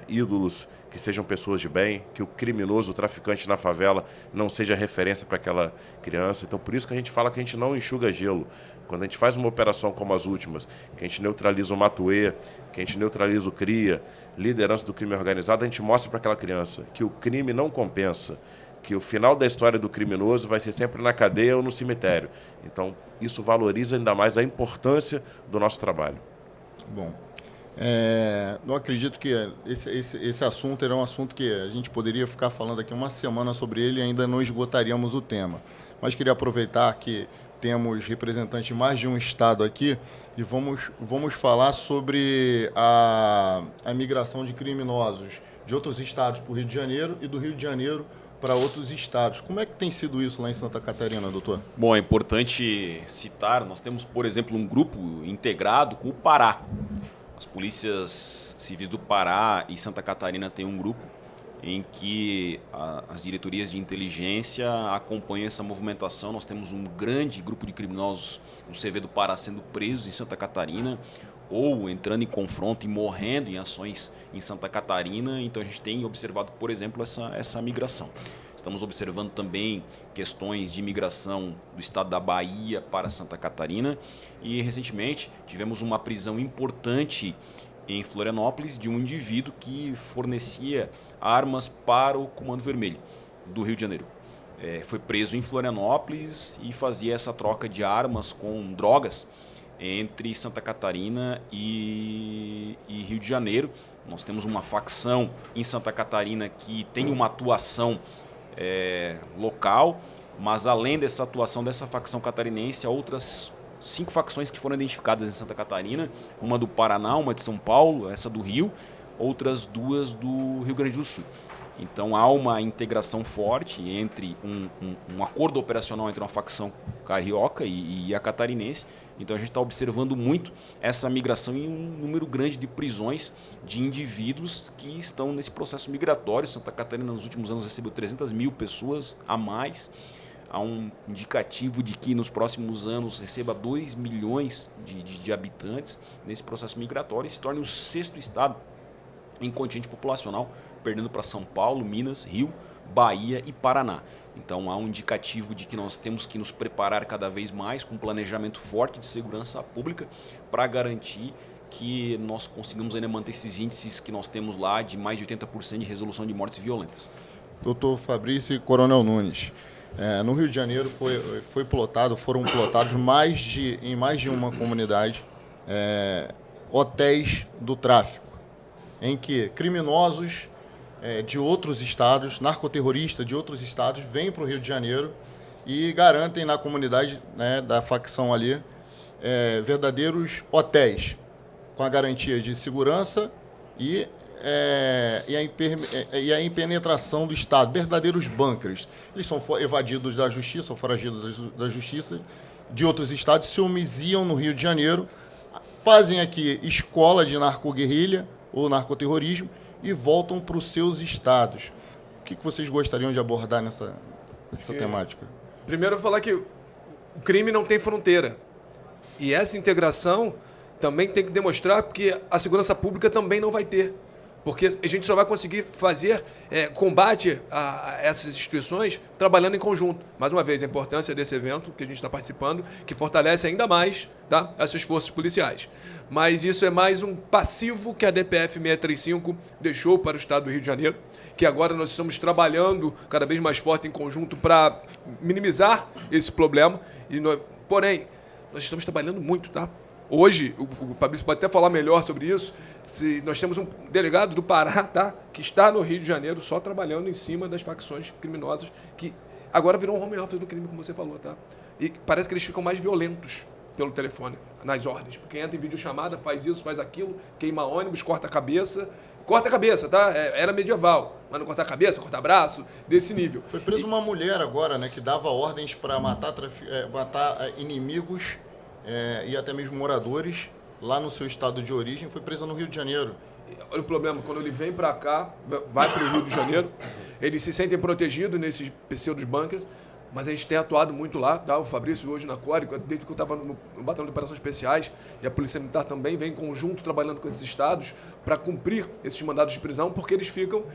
ídolos que sejam pessoas de bem, que o criminoso, o traficante na favela não seja referência para aquela criança. Então, por isso que a gente fala que a gente não enxuga gelo. Quando a gente faz uma operação como as últimas, que a gente neutraliza o Matuê, que a gente neutraliza o CRIA, liderança do crime organizado, a gente mostra para aquela criança que o crime não compensa, que o final da história do criminoso vai ser sempre na cadeia ou no cemitério. Então, isso valoriza ainda mais a importância do nosso trabalho. Bom, eu acredito que esse assunto era um assunto que a gente poderia ficar falando aqui uma semana sobre ele e ainda não esgotaríamos o tema. Mas queria aproveitar que temos representantes de mais de um estado aqui e vamos falar sobre a migração de criminosos de outros estados para o Rio de Janeiro e do Rio de Janeiro para outros estados. Como é que tem sido isso lá em Santa Catarina, doutor? Bom, é importante citar, nós temos, por exemplo, um grupo integrado com o Pará. As polícias civis do Pará e Santa Catarina têm um grupo em que as diretorias de inteligência acompanham essa movimentação. Nós temos um grande grupo de criminosos no CV do Pará sendo presos em Santa Catarina ou entrando em confronto e morrendo em ações em Santa Catarina. Então a gente tem observado, por exemplo, essa migração. Estamos observando também questões de imigração do estado da Bahia para Santa Catarina e recentemente tivemos uma prisão importante em Florianópolis de um indivíduo que fornecia armas para o Comando Vermelho do Rio de Janeiro. Foi preso em Florianópolis e fazia essa troca de armas com drogas entre Santa Catarina e Rio de Janeiro. Nós temos uma facção em Santa Catarina que tem uma atuação local, mas além dessa atuação dessa facção catarinense, há outras 5 facções que foram identificadas em Santa Catarina, uma do Paraná, uma de São Paulo, essa do Rio, outras 2 do Rio Grande do Sul. Então há uma integração forte entre um acordo operacional entre uma facção carioca e a catarinense. Então a gente está observando muito essa migração e um número grande de prisões de indivíduos que estão nesse processo migratório. Santa Catarina nos últimos anos recebeu 300 mil pessoas a mais. Há um indicativo de que nos próximos anos receba 2 milhões de habitantes nesse processo migratório e se torne o 6º estado em contingente populacional, perdendo para São Paulo, Minas, Rio, Bahia e Paraná. Então há um indicativo de que nós temos que nos preparar cada vez mais com um planejamento forte de segurança pública para garantir que nós consigamos ainda manter esses índices que nós temos lá de mais de 80% de resolução de mortes violentas. Doutor Fabrício e Coronel Nunes, no Rio de Janeiro foram plotados em mais de uma comunidade hotéis do tráfico, em que criminosos de outros estados, narcoterroristas de outros estados, vêm para o Rio de Janeiro e garantem na comunidade, né, da facção ali verdadeiros hotéis, com a garantia de segurança e a impenetração do Estado, verdadeiros bunkers. Eles são evadidos da justiça, ou foragidos da justiça de outros estados, se homiziam no Rio de Janeiro, fazem aqui escola de narcoguerrilha ou narcoterrorismo e voltam para os seus estados. O que vocês gostariam de abordar nessa temática? Primeiro, eu vou falar que o crime não tem fronteira. E essa integração também tem que demonstrar que a segurança pública também não vai ter. Porque a gente só vai conseguir fazer combate a essas instituições trabalhando em conjunto. Mais uma vez, a importância desse evento que a gente está participando, que fortalece ainda mais, tá, essas forças policiais. Mas isso é mais um passivo que a DPF 635 deixou para o Estado do Rio de Janeiro, que agora nós estamos trabalhando cada vez mais forte em conjunto para minimizar esse problema. Porém, nós estamos trabalhando muito, tá? Hoje, o Fabrício pode até falar melhor sobre isso, nós temos um delegado do Pará, tá, que está no Rio de Janeiro só trabalhando em cima das facções criminosas, que agora virou um home office do crime, como você falou, tá? E parece que eles ficam mais violentos pelo telefone, nas ordens, porque entra em videochamada, faz isso, faz aquilo, queima ônibus, corta a cabeça, tá? Era medieval, mas não cortar a cabeça, cortar braço, desse nível. Foi presa uma mulher agora, né, que dava ordens para matar inimigos e até mesmo moradores lá no seu estado de origem, foi presa no Rio de Janeiro. Olha o problema, quando ele vem para cá, vai para o Rio de Janeiro, eles se sentem protegidos nesses pseudos bunkers, mas a gente tem atuado muito lá, tá? O Fabrício hoje na Core, desde que eu estava no Batalhão de Operações Especiais, e a Polícia Militar também vem em conjunto trabalhando com esses estados para cumprir esses mandados de prisão, porque eles ficam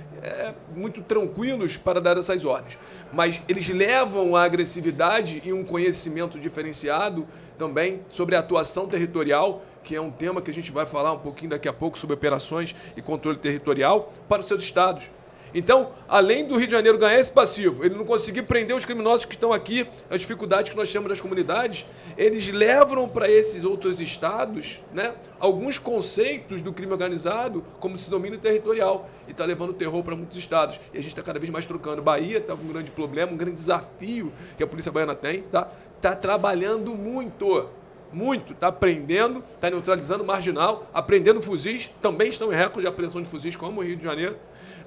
muito tranquilos para dar essas ordens. Mas eles levam a agressividade e um conhecimento diferenciado também sobre a atuação territorial, que é um tema que a gente vai falar um pouquinho daqui a pouco sobre operações e controle territorial para os seus estados. Então, além do Rio de Janeiro ganhar esse passivo, ele não conseguir prender os criminosos que estão aqui, as dificuldades que nós temos das comunidades, eles levam para esses outros estados, né, alguns conceitos do crime organizado, como esse domínio territorial, e está levando terror para muitos estados. E a gente está cada vez mais trocando. Bahia está com um grande problema, um grande desafio que a Polícia Baiana tem, tá? Está trabalhando muito, está aprendendo, está neutralizando marginal, aprendendo fuzis, também estão em recorde de apreensão de fuzis, como o Rio de Janeiro.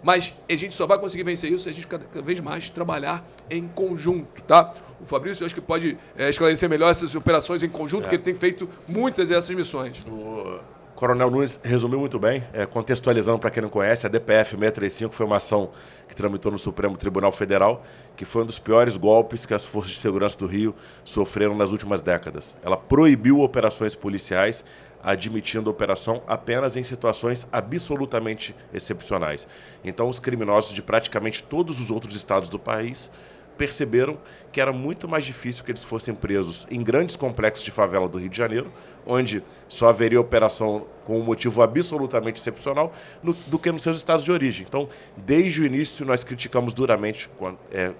Mas a gente só vai conseguir vencer isso se a gente cada vez mais trabalhar em conjunto, tá? O Fabrício, eu acho que pode esclarecer melhor essas operações em conjunto, porque ele tem feito muitas dessas missões. O Coronel Nunes resumiu muito bem, contextualizando para quem não conhece, a DPF 635 foi uma ação que tramitou no Supremo Tribunal Federal, que foi um dos piores golpes que as forças de segurança do Rio sofreram nas últimas décadas. Ela proibiu operações policiais admitindo a operação apenas em situações absolutamente excepcionais. Então, os criminosos de praticamente todos os outros estados do país perceberam que era muito mais difícil que eles fossem presos em grandes complexos de favela do Rio de Janeiro, onde só haveria operação com um motivo absolutamente excepcional, do que nos seus estados de origem. Então, desde o início, nós criticamos duramente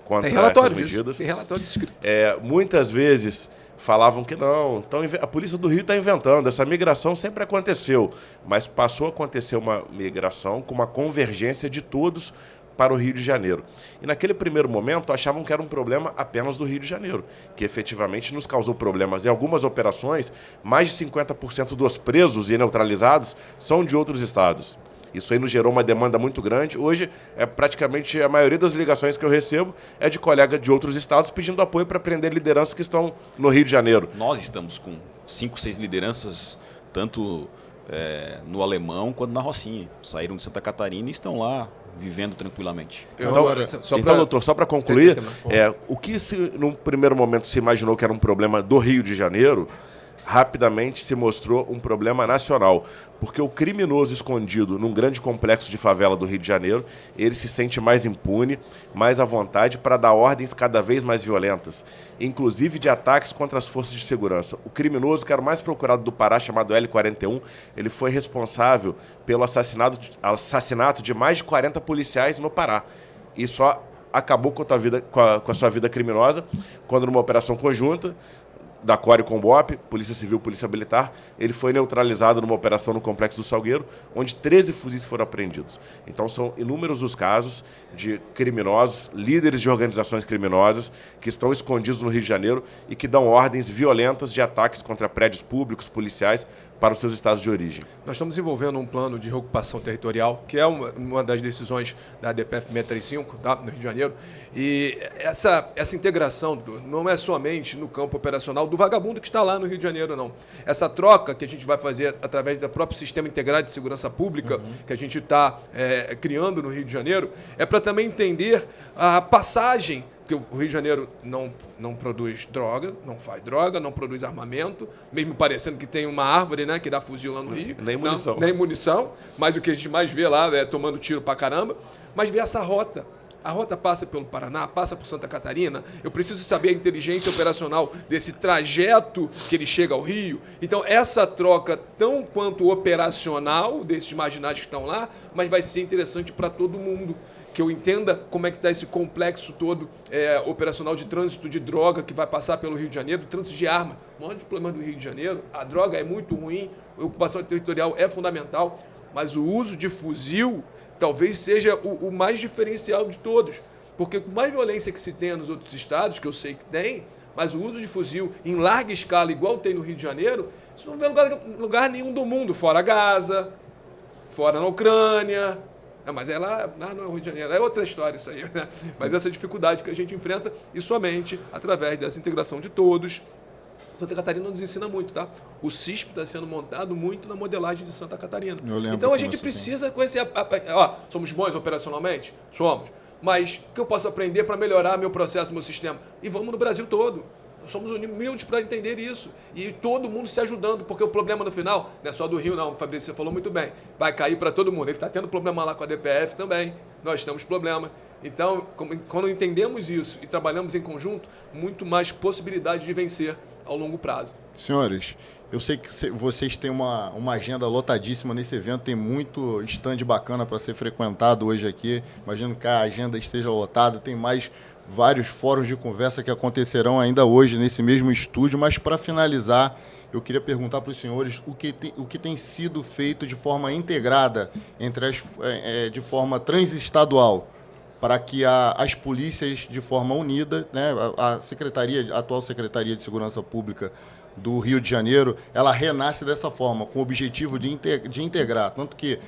contra essas medidas. Tem relatório escrito. Muitas vezes falavam que não, então a Polícia do Rio está inventando, essa migração sempre aconteceu, mas passou a acontecer uma migração com uma convergência de todos para o Rio de Janeiro. E naquele primeiro momento achavam que era um problema apenas do Rio de Janeiro, que efetivamente nos causou problemas. Em algumas operações, mais de 50% dos presos e neutralizados são de outros estados. Isso aí nos gerou uma demanda muito grande. Hoje, praticamente a maioria das ligações que eu recebo é de colegas de outros estados pedindo apoio para prender lideranças que estão no Rio de Janeiro. Nós estamos com 5, 6 lideranças, tanto no Alemão quanto na Rocinha. Saíram de Santa Catarina e estão lá vivendo tranquilamente. Então, doutor, só para concluir, o que no primeiro momento se imaginou que era um problema do Rio de Janeiro, rapidamente se mostrou um problema nacional, porque o criminoso escondido num grande complexo de favela do Rio de Janeiro, ele se sente mais impune, mais à vontade para dar ordens cada vez mais violentas, inclusive de ataques contra as forças de segurança. O criminoso, que era o mais procurado do Pará, chamado L41, ele foi responsável pelo assassinato de mais de 40 policiais no Pará. E só acabou com a sua vida criminosa quando, numa operação conjunta da Core com o BOP, Polícia Civil, Polícia Militar, ele foi neutralizado numa operação no Complexo do Salgueiro, onde 13 fuzis foram apreendidos. Então são inúmeros os casos de criminosos, líderes de organizações criminosas, que estão escondidos no Rio de Janeiro e que dão ordens violentas de ataques contra prédios públicos, policiais, para os seus estados de origem. Nós estamos desenvolvendo um plano de reocupação territorial, que é uma das decisões da DPF 635, tá, no Rio de Janeiro. E essa integração não é somente no campo operacional do vagabundo que está lá no Rio de Janeiro, não. Essa troca que a gente vai fazer através do próprio Sistema Integrado de Segurança Pública, que a gente está criando no Rio de Janeiro, é para também entender a passagem, porque o Rio de Janeiro não produz droga, não faz droga, não produz armamento, mesmo parecendo que tem uma árvore, né, que dá fuzil lá no Rio. Nem munição. Nem munição, mas o que a gente mais vê lá é tomando tiro pra caramba. Mas vê essa rota. A rota passa pelo Paraná, passa por Santa Catarina. Eu preciso saber a inteligência operacional desse trajeto que ele chega ao Rio. Então, essa troca, tão quanto operacional desses marginais que estão lá, mas vai ser interessante para todo mundo. Que eu entenda como é que está esse complexo todo operacional de trânsito de droga que vai passar pelo Rio de Janeiro, trânsito de arma. O maior problema do Rio de Janeiro, a droga é muito ruim, a ocupação territorial é fundamental, mas o uso de fuzil talvez seja o mais diferencial de todos. Porque com mais violência que se tenha nos outros estados, que eu sei que tem, mas o uso de fuzil em larga escala, igual tem no Rio de Janeiro, isso não vê lugar nenhum do mundo, fora Gaza, fora na Ucrânia. Mas não é o Rio de Janeiro, é outra história isso aí, né? Mas essa dificuldade que a gente enfrenta, e somente através dessa integração de todos. Santa Catarina nos ensina muito, tá? O CISP está sendo montado muito na modelagem de Santa Catarina. Então a gente precisa conhecer. Somos bons operacionalmente? Somos. Mas o que eu posso aprender para melhorar meu processo, meu sistema? E vamos no Brasil todo. Somos humildes para entender isso. E todo mundo se ajudando, porque o problema no final não é só do Rio, não. O Fabrício, você falou muito bem. Vai cair para todo mundo. Ele está tendo problema lá com a DPF também. Nós temos problema. Então, quando entendemos isso e trabalhamos em conjunto, muito mais possibilidade de vencer ao longo prazo. Senhores, eu sei que vocês têm uma agenda lotadíssima nesse evento, tem muito stand bacana para ser frequentado hoje aqui. Imagino que a agenda esteja lotada, tem mais vários fóruns de conversa que acontecerão ainda hoje nesse mesmo estúdio, mas para finalizar, eu queria perguntar para os senhores o que tem sido feito de forma integrada, de forma transestadual, para que as polícias, de forma unida, né, a atual Secretaria de Segurança Pública do Rio de Janeiro, ela renasce dessa forma, com o objetivo de integrar, tanto que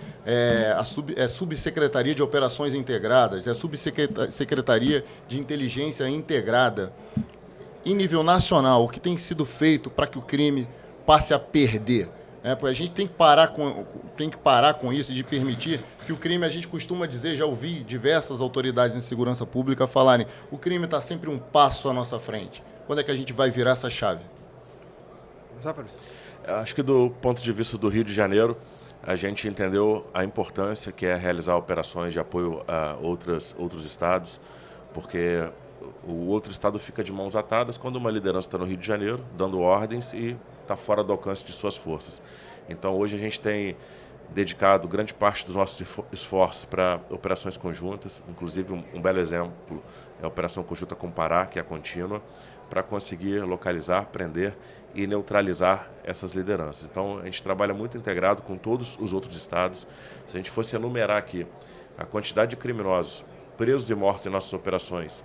a Subsecretaria de Operações Integradas, a Subsecretaria de Inteligência Integrada. Em nível nacional, o que tem sido feito para que o crime passe a perder? Porque a gente tem que parar com isso, de permitir que o crime, a gente costuma dizer, já ouvi diversas autoridades em segurança pública falarem, o crime está sempre um passo à nossa frente. Quando é que a gente vai virar essa chave? Acho que do ponto de vista do Rio de Janeiro, a gente entendeu a importância que é realizar operações de apoio a outros estados, porque o outro estado fica de mãos atadas quando uma liderança está no Rio de Janeiro, dando ordens e está fora do alcance de suas forças. Então, hoje a gente tem dedicado grande parte dos nossos esforços para operações conjuntas, inclusive um belo exemplo é a Operação Conjunta com Pará, que é contínua, para conseguir localizar, prender e neutralizar essas lideranças. Então, a gente trabalha muito integrado com todos os outros estados. Se a gente fosse enumerar aqui a quantidade de criminosos presos e mortos em nossas operações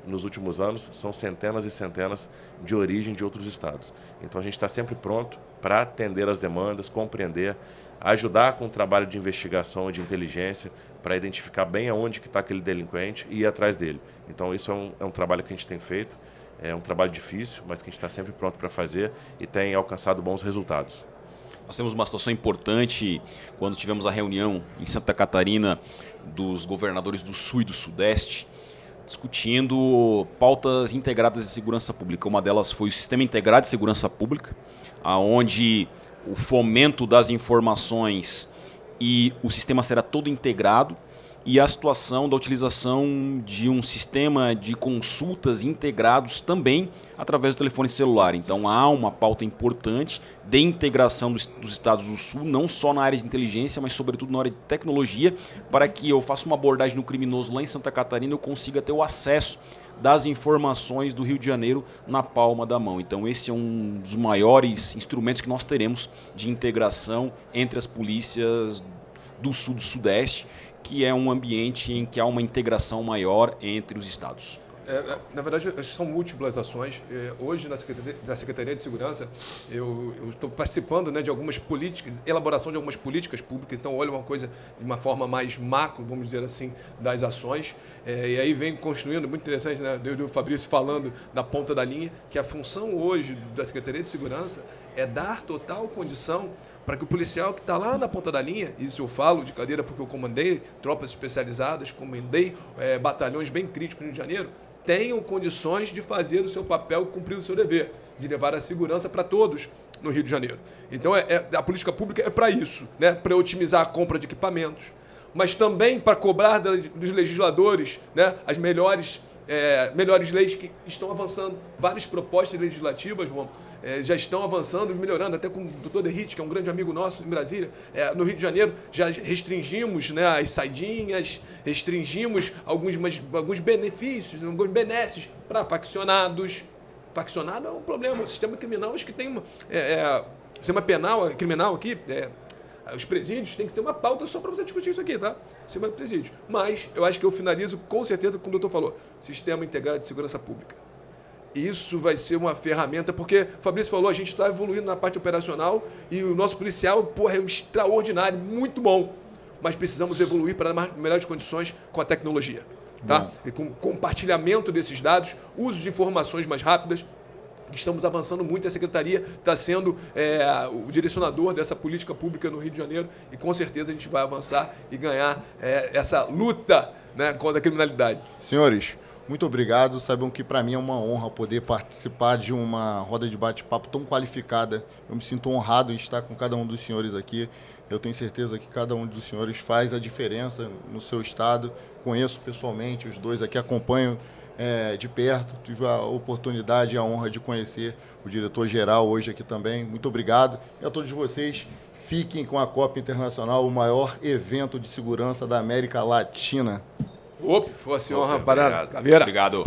nos últimos anos, são centenas e centenas de origem de outros estados. Então, a gente está sempre pronto para atender as demandas, compreender, ajudar com o trabalho de investigação e de inteligência para identificar bem aonde que está aquele delinquente e ir atrás dele. Então, isso é um trabalho que a gente tem feito. É um trabalho difícil, mas que a gente está sempre pronto para fazer e tem alcançado bons resultados. Nós temos uma situação importante quando tivemos a reunião em Santa Catarina dos governadores do Sul e do Sudeste, discutindo pautas integradas de segurança pública. Uma delas foi o Sistema Integrado de Segurança Pública, onde o fomento das informações e o sistema será todo integrado, e a situação da utilização de um sistema de consultas integrados também através do telefone celular. Então há uma pauta importante de integração dos estados do Sul, não só na área de inteligência, mas sobretudo na área de tecnologia, para que eu faça uma abordagem no criminoso lá em Santa Catarina e eu consiga ter o acesso das informações do Rio de Janeiro na palma da mão. Então esse é um dos maiores instrumentos que nós teremos de integração entre as polícias do Sul e do Sudeste, que é um ambiente em que há uma integração maior entre os estados. Na verdade, são múltiplas ações. Hoje, na Secretaria de Segurança, eu estou participando, né, de algumas políticas, elaboração de algumas políticas públicas. Então, olha uma coisa de uma forma mais macro, vamos dizer assim, das ações. E aí vem construindo, muito interessante, né, o Fabrício falando da ponta da linha, que a função hoje da Secretaria de Segurança é dar total condição para que o policial que está lá na ponta da linha, isso eu falo de cadeira porque eu comandei tropas especializadas, comandei batalhões bem críticos no Rio de Janeiro, tenham condições de fazer o seu papel e cumprir o seu dever, de levar a segurança para todos no Rio de Janeiro. Então, a política pública é para isso, né? Para otimizar a compra de equipamentos, mas também para cobrar dos legisladores, né, as melhores leis que estão avançando. Várias propostas legislativas, Romulo, já estão avançando e melhorando, até com o doutor Derrite, que é um grande amigo nosso em Brasília. No Rio de Janeiro já restringimos, né, as saidinhas, restringimos alguns benefícios, alguns benesses para faccionados. Faccionado é um problema. O sistema criminal, acho que tem o sistema penal, criminal aqui, os presídios tem que ser uma pauta só para você discutir isso aqui, tá? Sistema de presídio. Mas eu acho que eu finalizo com certeza com o doutor falou, Sistema Integrado de Segurança Pública. Isso vai ser uma ferramenta, porque o Fabrício falou, a gente está evoluindo na parte operacional e o nosso policial, é extraordinário, muito bom. Mas precisamos evoluir para dar melhores condições com a tecnologia, tá? E com compartilhamento desses dados, uso de informações mais rápidas. Estamos avançando muito, a Secretaria está sendo o direcionador dessa política pública no Rio de Janeiro e com certeza a gente vai avançar e ganhar essa luta, né, contra a criminalidade. Senhores, muito obrigado. Saibam que para mim é uma honra poder participar de uma roda de bate-papo tão qualificada. Eu me sinto honrado em estar com cada um dos senhores aqui. Eu tenho certeza que cada um dos senhores faz a diferença no seu estado. Conheço pessoalmente os dois aqui, acompanho de perto, tive a oportunidade e a honra de conhecer o diretor-geral hoje aqui também. Muito obrigado. E a todos vocês, fiquem com a Copa Internacional, o maior evento de segurança da América Latina. Fosse honra para Caveira. Obrigado.